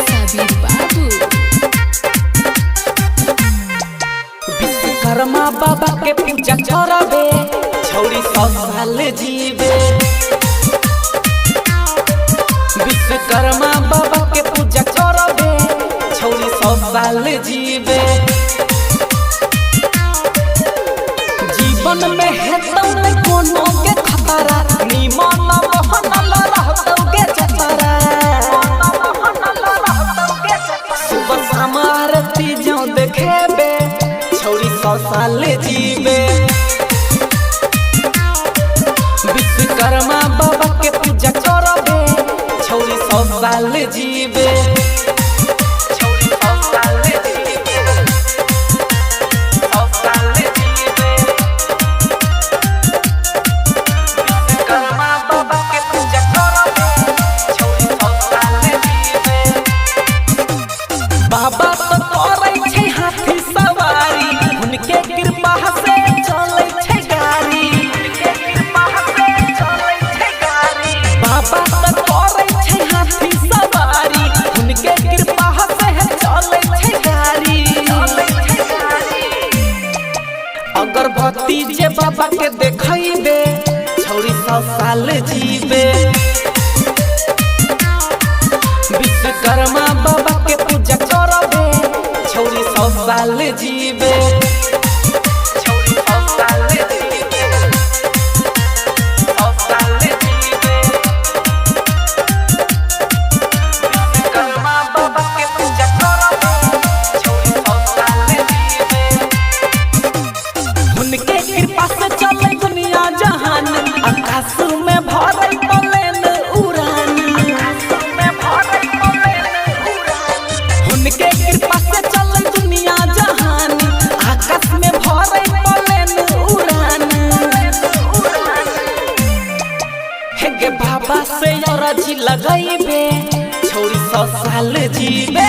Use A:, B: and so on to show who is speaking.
A: सबीर बाबू
B: विश्वकर्मा बाबा के पूजा करबे छौरी 100 साल जीवे। विश्वकर्मा बाबा के पूजा करबे छौरी 100 साल जीवे। जीवन में हेतौ न कोनो के खतरा निमन बहनल रहतौ के चतरा। सुबह शाम आरती जो देखेबे छौरी 100 साल जीवे। विश्वकर्मा बाबा के पूजा करबे छौरी 100 साल जीवे। छौरी 100 साल जीवे, 100 साल जीवे। विश्वकर्मा बाबा के पूजा करबे छौरी 100 साल जीवे। बाबा तो करै छै हाथी सवारी उनके कृपा से चलै छै गाड़ी। उनके कृपा से चलै छै गाड़ी। बाबा तो करै छै हाथी सवारी उनके कृपा से चलै छै गाड़ी। चलै छै गाड़ी। अगरबत्ती जे बाबा के देखैबे छौरी 100 साल जीवे। विश्वकर्मा बाबा के पूजा करबे छौरी 100 साल जीवे। छौरी 100 साल जीवे, 100 साल जीवे। विश्वकर्मा बाबा के पूजा करबे छौरी 100 साल जीवे। उनके कृपा से चले दुनिया जहान आकाश में भरै प्लेन उड़ान। आकाश में भरै प्लेन उड़ान। उनके कृपा से चले दुनिया जहान आकाश में भरै प्लेन उड़ान। हे गे बाबा से अरजी लगैबे छौरी 100 साल जीवे।